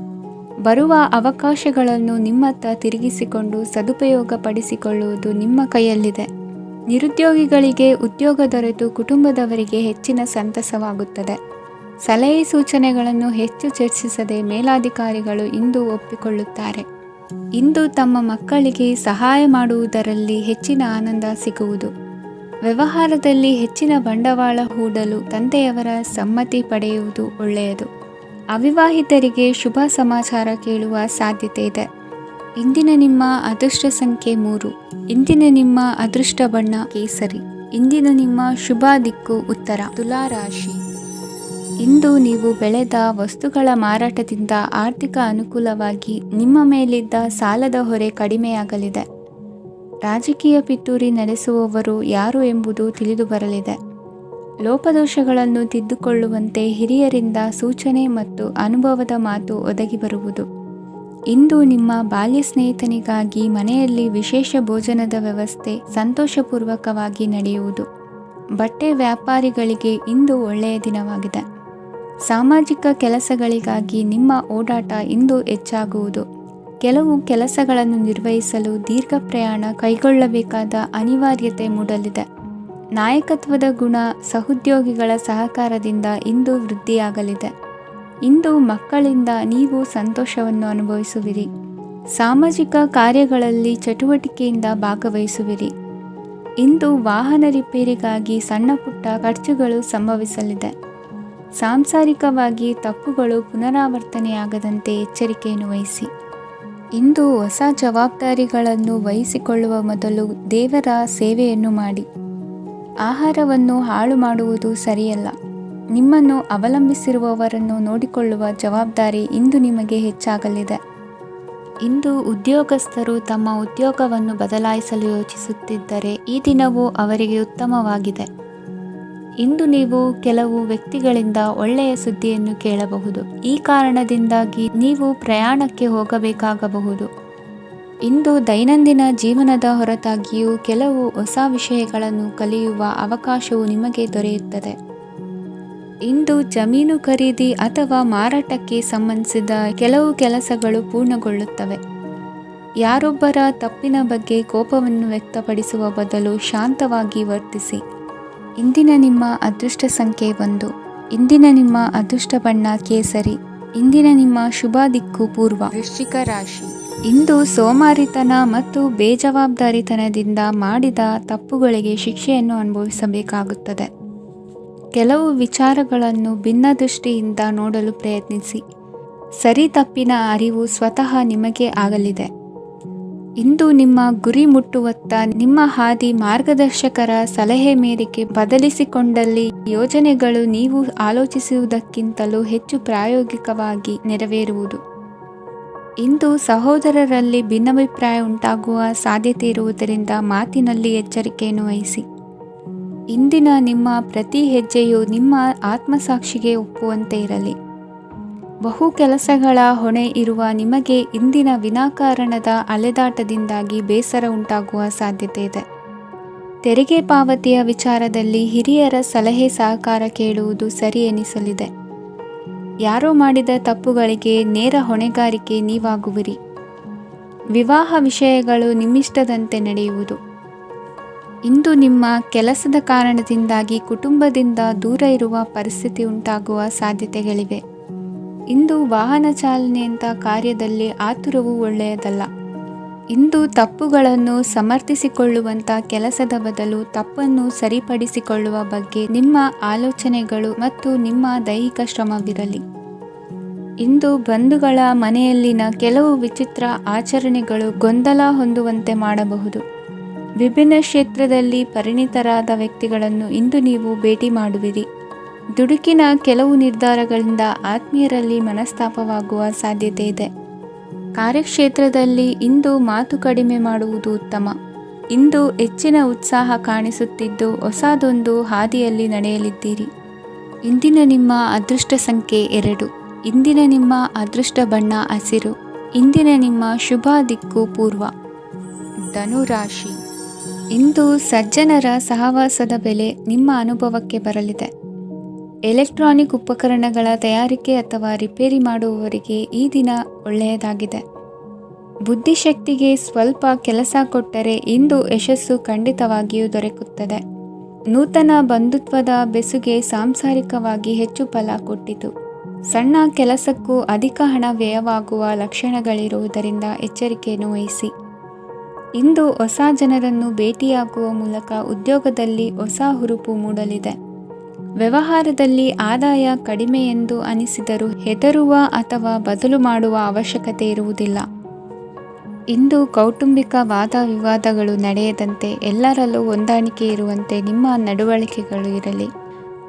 ಬರುವ ಅವಕಾಶಗಳನ್ನು ನಿಮ್ಮತ್ತ ತಿರುಗಿಸಿಕೊಂಡು ಸದುಪಯೋಗಪಡಿಸಿಕೊಳ್ಳುವುದು ನಿಮ್ಮ ಕೈಯಲ್ಲಿದೆ. ನಿರುದ್ಯೋಗಿಗಳಿಗೆ ಉದ್ಯೋಗ ದೊರೆತು ಕುಟುಂಬದವರಿಗೆ ಹೆಚ್ಚಿನ ಸಂತಸವಾಗುತ್ತದೆ. ಸಲಹೆ ಸೂಚನೆಗಳನ್ನು ಹೆಚ್ಚು ಚರ್ಚಿಸದೆ ಮೇಲಾಧಿಕಾರಿಗಳು ಇಂದು ಒಪ್ಪಿಕೊಳ್ಳುತ್ತಾರೆ. ಇಂದು ತಮ್ಮ ಮಕ್ಕಳಿಗೆ ಸಹಾಯ ಮಾಡುವುದರಲ್ಲಿ ಹೆಚ್ಚಿನ ಆನಂದ ಸಿಗುವುದು. ವ್ಯವಹಾರದಲ್ಲಿ ಹೆಚ್ಚಿನ ಬಂಡವಾಳ ಹೂಡಲು ತಂದೆಯವರ ಸಮ್ಮತಿ ಪಡೆಯುವುದು ಒಳ್ಳೆಯದು. ಅವಿವಾಹಿತರಿಗೆ ಶುಭ ಸಮಾಚಾರ ಕೇಳುವ ಸಾಧ್ಯತೆ ಇದೆ. ಇಂದಿನ ನಿಮ್ಮ ಅದೃಷ್ಟ ಸಂಖ್ಯೆ 3. ಇಂದಿನ ನಿಮ್ಮ ಅದೃಷ್ಟ ಬಣ್ಣ ಕೇಸರಿ. ಇಂದಿನ ನಿಮ್ಮ ಶುಭ ದಿಕ್ಕು ಉತ್ತರ. ತುಲಾ ರಾಶಿ. ಇಂದು ನೀವು ಬೆಳೆದ ವಸ್ತುಗಳ ಮಾರಾಟದಿಂದ ಆರ್ಥಿಕ ಅನುಕೂಲವಾಗಿ ನಿಮ್ಮ ಮೇಲಿದ್ದ ಸಾಲದ ಹೊರೆ ಕಡಿಮೆಯಾಗಲಿದೆ. ರಾಜಕೀಯ ಪಿತೂರಿ ನಡೆಸುವವರು ಯಾರು ಎಂಬುದು ತಿಳಿದು ಬರಲಿದೆ. ಲೋಪದೋಷಗಳನ್ನು ತಿದ್ದುಕೊಳ್ಳುವಂತೆ ಹಿರಿಯರಿಂದ ಸೂಚನೆ ಮತ್ತು ಅನುಭವದ ಮಾತು ಒದಗಿ ಬರುವುದು. ಇಂದು ನಿಮ್ಮ ಬಾಲ್ಯ ಸ್ನೇಹಿತನಿಗಾಗಿ ಮನೆಯಲ್ಲಿ ವಿಶೇಷ ಭೋಜನದ ವ್ಯವಸ್ಥೆ ಸಂತೋಷಪೂರ್ವಕವಾಗಿ ನಡೆಯುವುದು. ಬಟ್ಟೆ ವ್ಯಾಪಾರಿಗಳಿಗೆ ಇಂದು ಒಳ್ಳೆಯ ದಿನವಾಗಿದೆ. ಸಾಮಾಜಿಕ ಕೆಲಸಗಳಿಗಾಗಿ ನಿಮ್ಮ ಓಡಾಟ ಇಂದು ಹೆಚ್ಚಾಗುವುದು. ಕೆಲವು ಕೆಲಸಗಳನ್ನು ನಿರ್ವಹಿಸಲು ದೀರ್ಘ ಪ್ರಯಾಣ ಕೈಗೊಳ್ಳಬೇಕಾದ ಅನಿವಾರ್ಯತೆ ಮೂಡಲಿದೆ. ನಾಯಕತ್ವದ ಗುಣ ಸಹೋದ್ಯೋಗಿಗಳ ಸಹಕಾರದಿಂದ ಇಂದು ವೃದ್ಧಿಯಾಗಲಿದೆ. ಇಂದು ಮಕ್ಕಳಿಂದ ನೀವು ಸಂತೋಷವನ್ನು ಅನುಭವಿಸುವಿರಿ. ಸಾಮಾಜಿಕ ಕಾರ್ಯಗಳಲ್ಲಿ ಚಟುವಟಿಕೆಯಿಂದ ಭಾಗವಹಿಸುವಿರಿ. ಇಂದು ವಾಹನ ರಿಪೇರಿಗಾಗಿ ಸಣ್ಣ ಪುಟ್ಟ ಖರ್ಚುಗಳು ಸಂಭವಿಸಲಿದೆ. ಸಾಂಸಾರಿಕವಾಗಿ ತಪ್ಪುಗಳು ಪುನರಾವರ್ತನೆಯಾಗದಂತೆ ಎಚ್ಚರಿಕೆಯನ್ನು ವಹಿಸಿ. ಇಂದು ಹೊಸ ಜವಾಬ್ದಾರಿಗಳನ್ನು ವಹಿಸಿಕೊಳ್ಳುವ ಮೊದಲು ದೇವರ ಸೇವೆಯನ್ನು ಮಾಡಿ. ಆಹಾರವನ್ನು ಹಾಳು ಮಾಡುವುದು ಸರಿಯಲ್ಲ. ನಿಮ್ಮನ್ನು ಅವಲಂಬಿಸಿರುವವರನ್ನು ನೋಡಿಕೊಳ್ಳುವ ಜವಾಬ್ದಾರಿ ಇಂದು ನಿಮಗೆ ಹೆಚ್ಚಾಗಲಿದೆ. ಇಂದು ಉದ್ಯೋಗಸ್ಥರು ತಮ್ಮ ಉದ್ಯೋಗವನ್ನು ಬದಲಾಯಿಸಲು ಯೋಚಿಸುತ್ತಿದ್ದರೆ ಈ ದಿನವೂ ಅವರಿಗೆ ಉತ್ತಮವಾಗಿದೆ. ಇಂದು ನೀವು ಕೆಲವು ವ್ಯಕ್ತಿಗಳಿಂದ ಒಳ್ಳೆಯ ಸುದ್ದಿಯನ್ನು ಕೇಳಬಹುದು. ಈ ಕಾರಣದಿಂದಾಗಿ ನೀವು ಪ್ರಯಾಣಕ್ಕೆ ಹೋಗಬೇಕಾಗಬಹುದು. ಇಂದು ದೈನಂದಿನ ಜೀವನದ ಹೊರತಾಗಿಯೂ ಕೆಲವು ಹೊಸ ವಿಷಯಗಳನ್ನು ಕಲಿಯುವ ಅವಕಾಶವು ನಿಮಗೆ ದೊರೆಯುತ್ತದೆ. ಇಂದು ಜಮೀನು ಖರೀದಿ ಅಥವಾ ಮಾರಾಟಕ್ಕೆ ಸಂಬಂಧಿಸಿದ ಕೆಲವು ಕೆಲಸಗಳು ಪೂರ್ಣಗೊಳ್ಳುತ್ತವೆ. ಯಾರೊಬ್ಬರ ತಪ್ಪಿನ ಬಗ್ಗೆ ಕೋಪವನ್ನು ವ್ಯಕ್ತಪಡಿಸುವ ಬದಲು ಶಾಂತವಾಗಿ ವರ್ತಿಸಿ. ಇಂದಿನ ನಿಮ್ಮ ಅದೃಷ್ಟ ಸಂಖ್ಯೆ 1. ಇಂದಿನ ನಿಮ್ಮ ಅದೃಷ್ಟ ಬಣ್ಣ ಕೇಸರಿ. ಇಂದಿನ ನಿಮ್ಮ ಶುಭ ದಿಕ್ಕು ಪೂರ್ವ. ವೃಶ್ಚಿಕ ರಾಶಿ. ಇಂದು ಸೋಮಾರಿತನ ಮತ್ತು ಬೇಜವಾಬ್ದಾರಿತನದಿಂದ ಮಾಡಿದ ತಪ್ಪುಗಳಿಗೆ ಶಿಕ್ಷೆಯನ್ನು ಅನುಭವಿಸಬೇಕಾಗುತ್ತದೆ. ಕೆಲವು ವಿಚಾರಗಳನ್ನು ಭಿನ್ನ ದೃಷ್ಟಿಯಿಂದ ನೋಡಲು ಪ್ರಯತ್ನಿಸಿ. ಸರಿ ತಪ್ಪಿನ ಅರಿವು ಸ್ವತಃ ನಿಮಗೆ ಆಗಲಿದೆ. ಇಂದು ನಿಮ್ಮ ಗುರಿ ಮುಟ್ಟುವತ್ತ ನಿಮ್ಮ ಹಾದಿ ಮಾರ್ಗದರ್ಶಕರ ಸಲಹೆ ಮೇರೆಗೆ ಬದಲಿಸಿಕೊಂಡಲ್ಲಿ ಯೋಜನೆಗಳು ನೀವು ಆಲೋಚಿಸುವುದಕ್ಕಿಂತಲೂ ಹೆಚ್ಚು ಪ್ರಾಯೋಗಿಕವಾಗಿ ನೆರವೇರುವುದು. ಇಂದು ಸಹೋದರರಲ್ಲಿ ಭಿನ್ನಾಭಿಪ್ರಾಯ ಉಂಟಾಗುವ ಸಾಧ್ಯತೆ ಇರುವುದರಿಂದ ಮಾತಿನಲ್ಲಿ ಎಚ್ಚರಿಕೆಯನ್ನು ವಹಿಸಿ. ಇಂದಿನ ನಿಮ್ಮ ಪ್ರತಿ ಹೆಜ್ಜೆಯು ನಿಮ್ಮ ಆತ್ಮಸಾಕ್ಷಿಗೆ ಒಪ್ಪುವಂತೆ ಇರಲಿ. ಬಹು ಕೆಲಸಗಳ ಹೊಣೆ ಇರುವ ನಿಮಗೆ ಇಂದಿನ ವಿನಾಕಾರಣದ ಅಲೆದಾಟದಿಂದಾಗಿ ಬೇಸರ ಉಂಟಾಗುವ ಸಾಧ್ಯತೆ ಇದೆ. ತೆರಿಗೆ ಪಾವತಿಯ ವಿಚಾರದಲ್ಲಿ ಹಿರಿಯರ ಸಲಹೆ ಸಹಕಾರ ಕೇಳುವುದು ಸರಿ ಎನಿಸಲಿದೆ. ಯಾರೋ ಮಾಡಿದ ತಪ್ಪುಗಳಿಗೆ ನೇರ ಹೊಣೆಗಾರಿಕೆ ನೀವಾಗುವಿರಿ. ವಿವಾಹ ವಿಷಯಗಳು ನಿಮ್ಮಿಷ್ಟದಂತೆ ನಡೆಯುವುದು. ಇಂದು ನಿಮ್ಮ ಕೆಲಸದ ಕಾರಣದಿಂದಾಗಿ ಕುಟುಂಬದಿಂದ ದೂರ ಇರುವ ಪರಿಸ್ಥಿತಿ ಉಂಟಾಗುವ ಸಾಧ್ಯತೆಗಳಿವೆ. ಇಂದು ವಾಹನ ಚಾಲನೆಯಂಥ ಕಾರ್ಯದಲ್ಲಿ ಆತುರವು ಒಳ್ಳೆಯದಲ್ಲ. ಇಂದು ತಪ್ಪುಗಳನ್ನು ಸಮರ್ಥಿಸಿಕೊಳ್ಳುವಂಥ ಕೆಲಸದ ಬದಲು ತಪ್ಪನ್ನು ಸರಿಪಡಿಸಿಕೊಳ್ಳುವ ಬಗ್ಗೆ ನಿಮ್ಮ ಆಲೋಚನೆಗಳು ಮತ್ತು ನಿಮ್ಮ ದೈಹಿಕ ಶ್ರಮವಿರಲಿ. ಇಂದು ಬಂಧುಗಳ ಮನೆಯಲ್ಲಿನ ಕೆಲವು ವಿಚಿತ್ರ ಆಚರಣೆಗಳು ಗೊಂದಲ ಹೊಂದುವಂತೆ ಮಾಡಬಹುದು. ವಿಭಿನ್ನ ಕ್ಷೇತ್ರದಲ್ಲಿ ಪರಿಣಿತರಾದ ವ್ಯಕ್ತಿಗಳನ್ನು ಇಂದು ನೀವು ಭೇಟಿ ಮಾಡುವಿರಿ. ದುಡುಕಿನ ಕೆಲವು ನಿರ್ಧಾರಗಳಿಂದ ಆತ್ಮೀಯರಲ್ಲಿ ಮನಸ್ತಾಪವಾಗುವ ಸಾಧ್ಯತೆ ಇದೆ. ಕಾರ್ಯಕ್ಷೇತ್ರದಲ್ಲಿ ಇಂದು ಮಾತು ಕಡಿಮೆ ಮಾಡುವುದು ಉತ್ತಮ. ಇಂದು ಹೆಚ್ಚಿನ ಉತ್ಸಾಹ ಕಾಣಿಸುತ್ತಿದ್ದು ಹೊಸದೊಂದು ಹಾದಿಯಲ್ಲಿ ನಡೆಯಲಿದ್ದೀರಿ. ಇಂದಿನ ನಿಮ್ಮ ಅದೃಷ್ಟ ಸಂಖ್ಯೆ 2. ಇಂದಿನ ನಿಮ್ಮ ಅದೃಷ್ಟ ಬಣ್ಣ ಹಸಿರು. ಇಂದಿನ ನಿಮ್ಮ ಶುಭ ದಿಕ್ಕು ಪೂರ್ವ. ಧನುರಾಶಿ. ಇಂದು ಸಜ್ಜನರ ಸಹವಾಸದ ಬೆಲೆ ನಿಮ್ಮ ಅನುಭವಕ್ಕೆ ಬರಲಿದೆ. ಎಲೆಕ್ಟ್ರಾನಿಕ್ ಉಪಕರಣಗಳ ತಯಾರಿಕೆ ಅಥವಾ ರಿಪೇರಿ ಮಾಡುವವರಿಗೆ ಈ ದಿನ ಒಳ್ಳೆಯದಾಗಿದೆ. ಬುದ್ಧಿಶಕ್ತಿಗೆ ಸ್ವಲ್ಪ ಕೆಲಸ ಕೊಟ್ಟರೆ ಇಂದು ಯಶಸ್ಸು ಖಂಡಿತವಾಗಿಯೂ ದೊರಕುತ್ತದೆ. ನೂತನ ಬಂಧುತ್ವದ ಬೆಸುಗೆ ಸಾಂಸಾರಿಕವಾಗಿ ಹೆಚ್ಚು ಫಲ ಕೊಟ್ಟಿತು. ಸಣ್ಣ ಕೆಲಸಕ್ಕೂ ಅಧಿಕ ಹಣ ವ್ಯಯವಾಗುವ ಲಕ್ಷಣಗಳಿರುವುದರಿಂದ ಎಚ್ಚರಿಕೆಯನ್ನು ವಹಿಸಿ. ಇಂದು ಹೊಸ ಜನರನ್ನು ಭೇಟಿಯಾಗುವ ಮೂಲಕ ಉದ್ಯೋಗದಲ್ಲಿ ಹೊಸ ಹುರುಪು ಮೂಡಲಿದೆ. ವ್ಯವಹಾರದಲ್ಲಿ ಆದಾಯ ಕಡಿಮೆ ಎಂದು ಅನಿಸಿದರೂ ಹೆದರುವ ಅಥವಾ ಬದಲು ಮಾಡುವ ಅವಶ್ಯಕತೆ ಇರುವುದಿಲ್ಲ. ಇಂದು ಕೌಟುಂಬಿಕ ವಾದ ವಿವಾದಗಳು ನಡೆಯದಂತೆ ಎಲ್ಲರಲ್ಲೂ ಹೊಂದಾಣಿಕೆ ಇರುವಂತೆ ನಿಮ್ಮ ನಡವಳಿಕೆಗಳು ಇರಲಿ.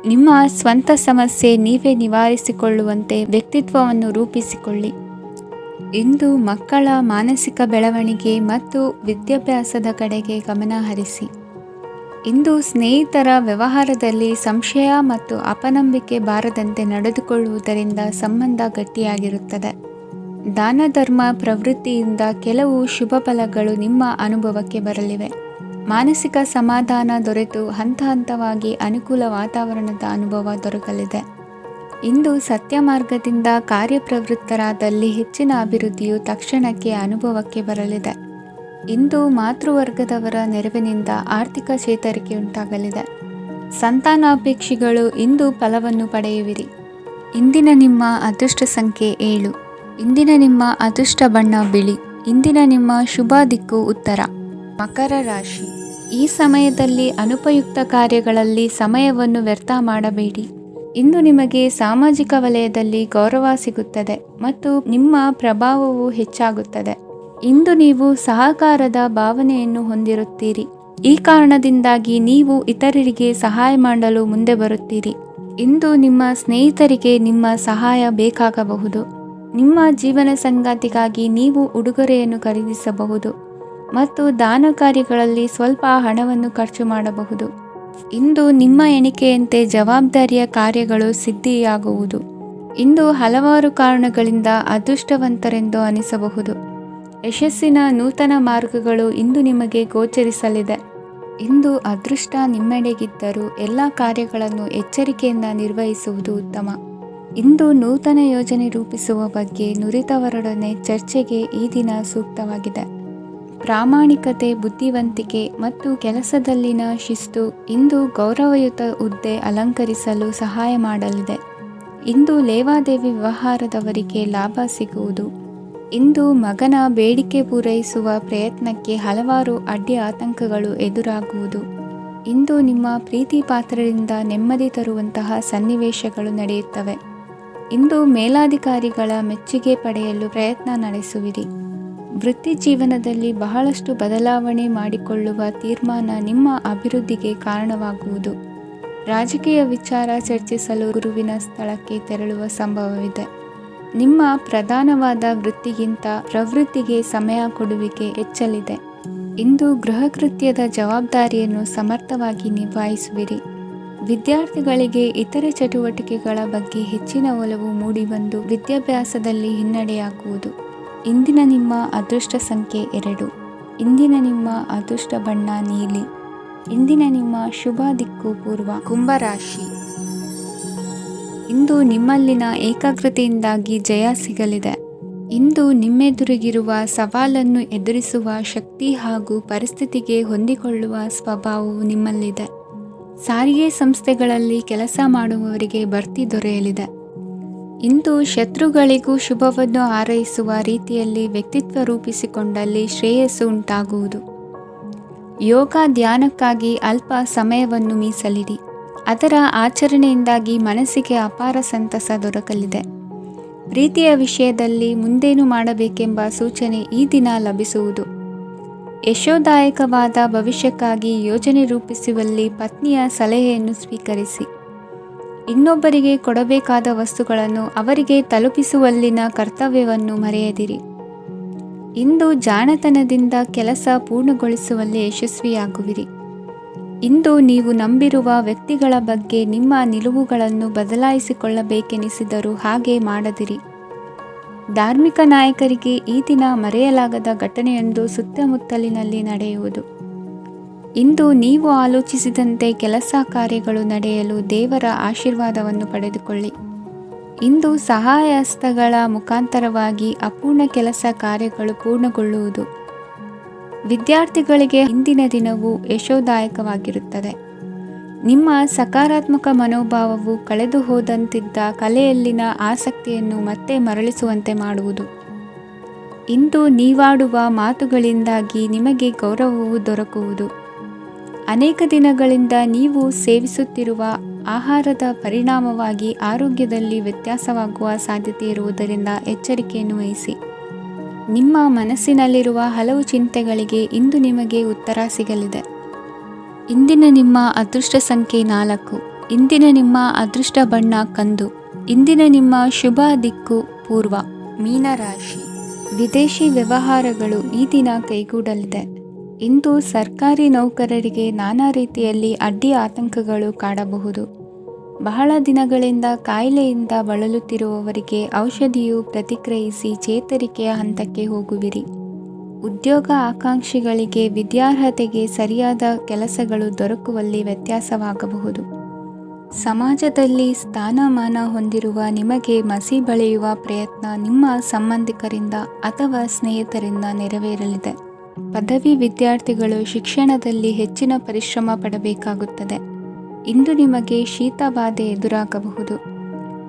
ನಿಮ್ಮ ಸ್ವಂತ ಸಮಸ್ಯೆ ನೀವೇ ನಿವಾರಿಸಿಕೊಳ್ಳುವಂತೆ ವ್ಯಕ್ತಿತ್ವವನ್ನು ರೂಪಿಸಿಕೊಳ್ಳಿ. ಇಂದು ಮಕ್ಕಳ ಮಾನಸಿಕ ಬೆಳವಣಿಗೆ ಮತ್ತು ವಿದ್ಯಾಭ್ಯಾಸದ ಕಡೆಗೆ ಗಮನ ಹರಿಸಿ. ಇಂದು ಸ್ನೇಹಿತರ ವ್ಯವಹಾರದಲ್ಲಿ ಸಂಶಯ ಮತ್ತು ಅಪನಂಬಿಕೆ ಬಾರದಂತೆ ನಡೆದುಕೊಳ್ಳುವುದರಿಂದ ಸಂಬಂಧ ಗಟ್ಟಿಯಾಗಿರುತ್ತದೆ. ದಾನ ಧರ್ಮ ಪ್ರವೃತ್ತಿಯಿಂದ ಕೆಲವು ಶುಭ ಫಲಗಳು ನಿಮ್ಮ ಅನುಭವಕ್ಕೆ ಬರಲಿವೆ. ಮಾನಸಿಕ ಸಮಾಧಾನ ದೊರೆತು ಹಂತ ಹಂತವಾಗಿ ಅನುಕೂಲ ವಾತಾವರಣದ ಅನುಭವ ದೊರಕಲಿದೆ. ಇಂದು ಸತ್ಯ ಮಾರ್ಗದಿಂದ ಕಾರ್ಯಪ್ರವೃತ್ತರಾದಲ್ಲಿ ಹೆಚ್ಚಿನ ಅಭಿವೃದ್ಧಿಯು ತಕ್ಷಣಕ್ಕೆ ಅನುಭವಕ್ಕೆ ಬರಲಿದೆ. ಇಂದು ಮಾತೃವರ್ಗದವರ ನೆರವಿನಿಂದ ಆರ್ಥಿಕ ಚೇತರಿಕೆ ಉಂಟಾಗಲಿದೆ. ಸಂತಾನಾಪೇಕ್ಷಿಗಳು ಇಂದು ಫಲವನ್ನು ಪಡೆಯುವಿರಿ. ಇಂದಿನ ನಿಮ್ಮ ಅದೃಷ್ಟ ಸಂಖ್ಯೆ 7. ಇಂದಿನ ನಿಮ್ಮ ಅದೃಷ್ಟ ಬಣ್ಣ ಬಿಳಿ. ಇಂದಿನ ನಿಮ್ಮ ಶುಭ ದಿಕ್ಕು ಉತ್ತರ. ಮಕರ ರಾಶಿ. ಈ ಸಮಯದಲ್ಲಿ ಅನುಪಯುಕ್ತ ಕಾರ್ಯಗಳಲ್ಲಿ ಸಮಯವನ್ನು ವ್ಯರ್ಥ ಮಾಡಬೇಡಿ. ಇಂದು ನಿಮಗೆ ಸಾಮಾಜಿಕ ವಲಯದಲ್ಲಿ ಗೌರವ ಸಿಗುತ್ತದೆ ಮತ್ತು ನಿಮ್ಮ ಪ್ರಭಾವವು ಹೆಚ್ಚಾಗುತ್ತದೆ. ಇಂದು ನೀವು ಸಹಕಾರದ ಭಾವನೆಯನ್ನು ಹೊಂದಿರುತ್ತೀರಿ. ಈ ಕಾರಣದಿಂದಾಗಿ ನೀವು ಇತರರಿಗೆ ಸಹಾಯ ಮಾಡಲು ಮುಂದೆ ಬರುತ್ತೀರಿ. ಇಂದು ನಿಮ್ಮ ಸ್ನೇಹಿತರಿಗೆ ನಿಮ್ಮ ಸಹಾಯ ಬೇಕಾಗಬಹುದು. ನಿಮ್ಮ ಜೀವನ ಸಂಗಾತಿಗಾಗಿ ನೀವು ಉಡುಗೊರೆಯನ್ನು ಖರೀದಿಸಬಹುದು ಮತ್ತು ದಾನ ಕಾರ್ಯಗಳಲ್ಲಿ ಸ್ವಲ್ಪ ಹಣವನ್ನು ಖರ್ಚು ಮಾಡಬಹುದು. ಇಂದು ನಿಮ್ಮ ಎಣಿಕೆಯಂತೆ ಜವಾಬ್ದಾರಿಯ ಕಾರ್ಯಗಳು ಸಿದ್ಧಿಯಾಗುವುದು. ಇಂದು ಹಲವಾರು ಕಾರಣಗಳಿಂದ ಅದೃಷ್ಟವಂತರೆಂದು ಅನಿಸಬಹುದು. ಯಶಸ್ಸಿನ ನೂತನ ಮಾರ್ಗಗಳು ಇಂದು ನಿಮಗೆ ಗೋಚರಿಸಲಿದೆ. ಇಂದು ಅದೃಷ್ಟ ನಿಮ್ಮೆಡೆಗಿದ್ದರೂ ಎಲ್ಲ ಕಾರ್ಯಗಳನ್ನು ಎಚ್ಚರಿಕೆಯಿಂದ ನಿರ್ವಹಿಸುವುದು ಉತ್ತಮ. ಇಂದು ನೂತನ ಯೋಜನೆ ರೂಪಿಸುವ ಬಗ್ಗೆ ನುರಿತವರೊಡನೆ ಚರ್ಚೆಗೆ ಈ ದಿನ ಸೂಕ್ತವಾಗಿದೆ. ಪ್ರಾಮಾಣಿಕತೆ, ಬುದ್ಧಿವಂತಿಕೆ ಮತ್ತು ಕೆಲಸದಲ್ಲಿನ ಶಿಸ್ತು ಇಂದು ಗೌರವಯುತ ಹುದ್ದೆ ಅಲಂಕರಿಸಲು ಸಹಾಯ ಮಾಡಲಿದೆ. ಇಂದು ಲೇವಾದೇವಿ ವ್ಯವಹಾರದವರಿಗೆ ಲಾಭ ಸಿಗುವುದು. ಇಂದು ಮಗನ ಬೇಡಿಕೆ ಪೂರೈಸುವ ಪ್ರಯತ್ನಕ್ಕೆ ಹಲವಾರು ಅಡ್ಡಿ ಆತಂಕಗಳು ಎದುರಾಗುವುದು. ಇಂದು ನಿಮ್ಮ ಪ್ರೀತಿ ಪಾತ್ರರಿಂದ ನೆಮ್ಮದಿ ತರುವಂತಹ ಸನ್ನಿವೇಶಗಳು ನಡೆಯುತ್ತವೆ. ಇಂದು ಮೇಲಾಧಿಕಾರಿಗಳ ಮೆಚ್ಚುಗೆ ಪಡೆಯಲು ಪ್ರಯತ್ನ ನಡೆಸುವಿರಿ. ವೃತ್ತಿ ಜೀವನದಲ್ಲಿ ಬಹಳಷ್ಟು ಬದಲಾವಣೆ ಮಾಡಿಕೊಳ್ಳುವ ತೀರ್ಮಾನ ನಿಮ್ಮ ಅಭಿವೃದ್ಧಿಗೆ ಕಾರಣವಾಗುವುದು. ರಾಜಕೀಯ ವಿಚಾರ ಚರ್ಚಿಸಲು ಗುರುವಿನ ಸ್ಥಳಕ್ಕೆ ತೆರಳುವ ಸಂಭವವಿದೆ. ನಿಮ್ಮ ಪ್ರಧಾನವಾದ ವೃತ್ತಿಗಿಂತ ಪ್ರವೃತ್ತಿಗೆ ಸಮಯ ಕೊಡುವಿಕೆ ಹೆಚ್ಚಲಿದೆ. ಇಂದು ಗೃಹ ಕೃತ್ಯದ ಜವಾಬ್ದಾರಿಯನ್ನು ಸಮರ್ಥವಾಗಿ ನಿಭಾಯಿಸುವಿರಿ. ವಿದ್ಯಾರ್ಥಿಗಳಿಗೆ ಇತರೆ ಚಟುವಟಿಕೆಗಳ ಬಗ್ಗೆ ಹೆಚ್ಚಿನ ಒಲವು ಮೂಡಿಬಂದು ವಿದ್ಯಾಭ್ಯಾಸದಲ್ಲಿ ಹಿನ್ನಡೆಯಾಗುವುದು. ಇಂದಿನ ನಿಮ್ಮ ಅದೃಷ್ಟ ಸಂಖ್ಯೆ 2. ಇಂದಿನ ನಿಮ್ಮ ಅದೃಷ್ಟ ಬಣ್ಣ ನೀಲಿ. ಇಂದಿನ ನಿಮ್ಮ ಶುಭ ದಿಕ್ಕು ಪೂರ್ವ. ಕುಂಭರಾಶಿ. ಇಂದು ನಿಮ್ಮಲ್ಲಿನ ಏಕಾಗ್ರತೆಯಿಂದಾಗಿ ಜಯ ಸಿಗಲಿದೆ. ಇಂದು ನಿಮ್ಮೆದುರಿಗಿರುವ ಸವಾಲನ್ನು ಎದುರಿಸುವ ಶಕ್ತಿ ಹಾಗೂ ಪರಿಸ್ಥಿತಿಗೆ ಹೊಂದಿಕೊಳ್ಳುವ ಸ್ವಭಾವವು ನಿಮ್ಮಲ್ಲಿದೆ. ಸಾರಿಗೆ ಸಂಸ್ಥೆಗಳಲ್ಲಿ ಕೆಲಸ ಮಾಡುವವರಿಗೆ ಬಡ್ತಿ ದೊರೆಯಲಿದೆ. ಇಂದು ಶತ್ರುಗಳಿಗೂ ಶುಭವನ್ನು ಹಾರೈಸುವ ರೀತಿಯಲ್ಲಿ ವ್ಯಕ್ತಿತ್ವ ರೂಪಿಸಿಕೊಂಡಲ್ಲಿ ಶ್ರೇಯಸ್ಸು ಉಂಟಾಗುವುದು. ಯೋಗ ಧ್ಯಾನಕ್ಕಾಗಿ ಅಲ್ಪ ಸಮಯವನ್ನು ಮೀಸಲಿಡಿ. ಅದರ ಆಚರಣೆಯಿಂದಾಗಿ ಮನಸ್ಸಿಗೆ ಅಪಾರ ಸಂತಸ ದೊರಕಲಿದೆ. ಪ್ರೀತಿಯ ವಿಷಯದಲ್ಲಿ ಮುಂದೇನು ಮಾಡಬೇಕೆಂಬ ಸೂಚನೆ ಈ ದಿನ ಲಭಿಸುವುದು. ಯಶೋದಾಯಕವಾದ ಭವಿಷ್ಯಕ್ಕಾಗಿ ಯೋಜನೆ ರೂಪಿಸುವಲ್ಲಿ ಪತ್ನಿಯ ಸಲಹೆಯನ್ನು ಸ್ವೀಕರಿಸಿ. ಇನ್ನೊಬ್ಬರಿಗೆ ಕೊಡಬೇಕಾದ ವಸ್ತುಗಳನ್ನು ಅವರಿಗೆ ತಲುಪಿಸುವಲ್ಲಿನ ಕರ್ತವ್ಯವನ್ನು ಮರೆಯದಿರಿ. ಇಂದು ಜಾಣತನದಿಂದ ಕೆಲಸ ಪೂರ್ಣಗೊಳಿಸುವಲ್ಲಿ ಯಶಸ್ವಿಯಾಗುವಿರಿ. ಇಂದು ನೀವು ನಂಬಿರುವ ವ್ಯಕ್ತಿಗಳ ಬಗ್ಗೆ ನಿಮ್ಮ ನಿಲುವುಗಳನ್ನು ಬದಲಾಯಿಸಿಕೊಳ್ಳಬೇಕೆನಿಸಿದರೂ ಹಾಗೆ ಮಾಡದಿರಿ. ಧಾರ್ಮಿಕ ನಾಯಕರಿಗೆ ಈ ದಿನ ಮರೆಯಲಾಗದ ಘಟನೆಯೊಂದು ಸುತ್ತಮುತ್ತಲಿನಲ್ಲಿ ನಡೆಯುವುದು. ಇಂದು ನೀವು ಆಲೋಚಿಸಿದಂತೆ ಕೆಲಸ ಕಾರ್ಯಗಳು ನಡೆಯಲು ದೇವರ ಆಶೀರ್ವಾದವನ್ನು ಪಡೆದುಕೊಳ್ಳಿ. ಇಂದು ಸಹಾಯ ಹಸ್ತಗಳ ಮುಖಾಂತರವಾಗಿ ಅಪೂರ್ಣ ಕೆಲಸ ಕಾರ್ಯಗಳು ಪೂರ್ಣಗೊಳ್ಳುವುದು. ವಿದ್ಯಾರ್ಥಿಗಳಿಗೆ ಇಂದಿನ ದಿನವು ಯಶೋದಾಯಕವಾಗಿರುತ್ತದೆ. ನಿಮ್ಮ ಸಕಾರಾತ್ಮಕ ಮನೋಭಾವವು ಕಳೆದು ಹೋದಂತಿದ್ದ ಕಲೆಯಲ್ಲಿನ ಆಸಕ್ತಿಯನ್ನು ಮತ್ತೆ ಮರಳಿಸುವಂತೆ ಮಾಡುವುದು. ಇಂದು ನೀವಾಡುವ ಮಾತುಗಳಿಂದಾಗಿ ನಿಮಗೆ ಗೌರವವು ದೊರಕುವುದು. ಅನೇಕ ದಿನಗಳಿಂದ ನೀವು ಸೇವಿಸುತ್ತಿರುವ ಆಹಾರದ ಪರಿಣಾಮವಾಗಿ ಆರೋಗ್ಯದಲ್ಲಿ ವ್ಯತ್ಯಾಸವಾಗುವ ಸಾಧ್ಯತೆ ಇರುವುದರಿಂದ ಎಚ್ಚರಿಕೆಯನ್ನು ವಹಿಸಿ. ನಿಮ್ಮ ಮನಸ್ಸಿನಲ್ಲಿರುವ ಹಲವು ಚಿಂತೆಗಳಿಗೆ ಇಂದು ನಿಮಗೆ ಉತ್ತರ ಸಿಗಲಿದೆ. ಇಂದಿನ ನಿಮ್ಮ ಅದೃಷ್ಟ ಸಂಖ್ಯೆ 4. ಇಂದಿನ ನಿಮ್ಮ ಅದೃಷ್ಟ ಬಣ್ಣ ಕಂದು. ಇಂದಿನ ನಿಮ್ಮ ಶುಭ ದಿಕ್ಕು ಪೂರ್ವ. ಮೀನರಾಶಿ. ವಿದೇಶಿ ವ್ಯವಹಾರಗಳು ಈ ದಿನ ಕೈಗೂಡಲಿದೆ. ಇಂದು ಸರ್ಕಾರಿ ನೌಕರರಿಗೆ ನಾನಾ ರೀತಿಯಲ್ಲಿ ಅಡ್ಡಿ ಆತಂಕಗಳು ಕಾಡಬಹುದು. ಬಹಳ ದಿನಗಳಿಂದ ಕಾಯಿಲೆಯಿಂದ ಬಳಲುತ್ತಿರುವವರಿಗೆ ಔಷಧಿಯು ಪ್ರತಿಕ್ರಿಯಿಸಿ ಚೇತರಿಕೆಯ ಹಂತಕ್ಕೆ ಹೋಗುವಿರಿ. ಉದ್ಯೋಗ ಆಕಾಂಕ್ಷಿಗಳಿಗೆ ವಿದ್ಯಾರ್ಹತೆಗೆ ಸರಿಯಾದ ಕೆಲಸಗಳು ದೊರಕುವಲ್ಲಿ ವ್ಯತ್ಯಾಸವಾಗಬಹುದು. ಸಮಾಜದಲ್ಲಿ ಸ್ಥಾನಮಾನ ಹೊಂದಿರುವ ನಿಮಗೆ ಮಸಿ ಬಳಿಯುವ ಪ್ರಯತ್ನ ನಿಮ್ಮ ಸಂಬಂಧಿಕರಿಂದ ಅಥವಾ ಸ್ನೇಹಿತರಿಂದ ನೆರವೇರಲಿದೆ. ಪದವಿ ವಿದ್ಯಾರ್ಥಿಗಳು ಶಿಕ್ಷಣದಲ್ಲಿ ಹೆಚ್ಚಿನ ಪರಿಶ್ರಮ ಪಡಬೇಕಾಗುತ್ತದೆ. ಇಂದು ನಿಮಗೆ ಶೀತಬಾಧೆ ಎದುರಾಗಬಹುದು.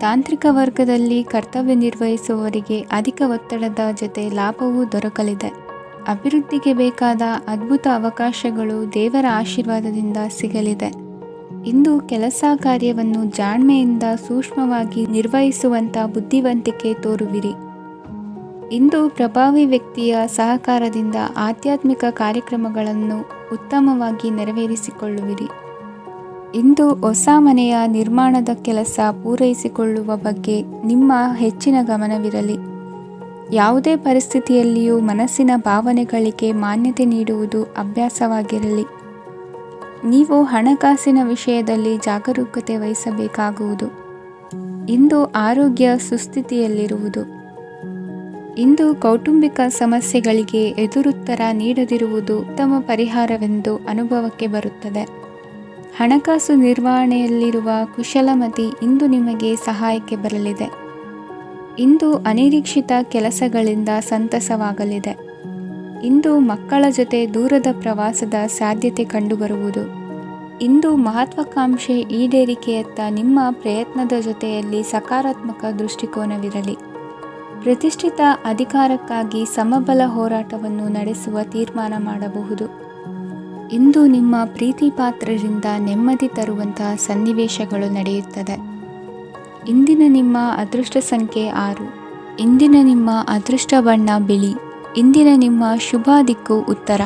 ತಾಂತ್ರಿಕ ವರ್ಗದಲ್ಲಿ ಕರ್ತವ್ಯ ನಿರ್ವಹಿಸುವವರಿಗೆ ಅಧಿಕ ಒತ್ತಡದ ಜೊತೆ ಲಾಭವೂ ದೊರಕಲಿದೆ. ಅಭಿವೃದ್ಧಿಗೆ ಬೇಕಾದ ಅದ್ಭುತ ಅವಕಾಶಗಳು ದೇವರ ಆಶೀರ್ವಾದದಿಂದ ಸಿಗಲಿದೆ. ಇಂದು ಕೆಲಸ ಕಾರ್ಯವನ್ನು ಜಾಣ್ಮೆಯಿಂದ ಸೂಕ್ಷ್ಮವಾಗಿ ನಿರ್ವಹಿಸುವಂಥ ಬುದ್ಧಿವಂತಿಕೆ ತೋರುವಿರಿ. ಇಂದು ಪ್ರಭಾವಿ ವ್ಯಕ್ತಿಯ ಸಹಕಾರದಿಂದ ಆಧ್ಯಾತ್ಮಿಕ ಕಾರ್ಯಕ್ರಮಗಳನ್ನು ಉತ್ತಮವಾಗಿ ನೆರವೇರಿಸಿಕೊಳ್ಳುವಿರಿ. ಇಂದು ಹೊಸ ಮನೆಯ ನಿರ್ಮಾಣದ ಕೆಲಸ ಪೂರೈಸಿಕೊಳ್ಳುವ ಬಗ್ಗೆ ನಿಮ್ಮ ಹೆಚ್ಚಿನ ಗಮನವಿರಲಿ. ಯಾವುದೇ ಪರಿಸ್ಥಿತಿಯಲ್ಲಿಯೂ ಮನಸ್ಸಿನ ಭಾವನೆಗಳಿಗೆ ಮಾನ್ಯತೆ ನೀಡುವುದು ಅಭ್ಯಾಸವಾಗಿರಲಿ. ನೀವು ಹಣಕಾಸಿನ ವಿಷಯದಲ್ಲಿ ಜಾಗರೂಕತೆ ವಹಿಸಬೇಕಾಗುವುದು. ಇಂದು ಆರೋಗ್ಯ ಸುಸ್ಥಿತಿಯಲ್ಲಿರುವುದು. ಇಂದು ಕೌಟುಂಬಿಕ ಸಮಸ್ಯೆಗಳಿಗೆ ಎದುರುತ್ತರ ನೀಡದಿರುವುದು ಉತ್ತಮ ಪರಿಹಾರವೆಂದು ಅನುಭವಕ್ಕೆ ಬರುತ್ತದೆ. ಹಣಕಾಸು ನಿರ್ವಹಣೆಯಲ್ಲಿರುವ ಕುಶಲಮತಿ ಇಂದು ನಿಮಗೆ ಸಹಾಯಕ್ಕೆ ಬರಲಿದೆ. ಇಂದು ಅನಿರೀಕ್ಷಿತ ಕೆಲಸಗಳಿಂದ ಸಂತಸವಾಗಲಿದೆ. ಇಂದು ಮಕ್ಕಳ ಜೊತೆ ದೂರದ ಪ್ರವಾಸದ ಸಾಧ್ಯತೆ ಕಂಡುಬರುವುದು. ಇಂದು ಮಹತ್ವಾಕಾಂಕ್ಷೆ ಈಡೇರಿಕೆಯತ್ತ ನಿಮ್ಮ ಪ್ರಯತ್ನದ ಜೊತೆಯಲ್ಲಿ ಸಕಾರಾತ್ಮಕ ದೃಷ್ಟಿಕೋನವಿರಲಿ. ಪ್ರತಿಷ್ಠಿತ ಅಧಿಕಾರಕ್ಕಾಗಿ ಸಮಬಲ ಹೋರಾಟವನ್ನು ನಡೆಸುವ ತೀರ್ಮಾನ ಮಾಡಬಹುದು. ಇಂದು ನಿಮ್ಮ ಪ್ರೀತಿ ಪಾತ್ರರಿಂದ ನೆಮ್ಮದಿ ತರುವಂತಹ ಸನ್ನಿವೇಶಗಳು ನಡೆಯುತ್ತದೆ. ಇಂದಿನ ನಿಮ್ಮ ಅದೃಷ್ಟ ಸಂಖ್ಯೆ 6. ಇಂದಿನ ನಿಮ್ಮ ಅದೃಷ್ಟ ಬಣ್ಣ ಬಿಳಿ. ಇಂದಿನ ನಿಮ್ಮ ಶುಭ ದಿಕ್ಕು ಉತ್ತರ.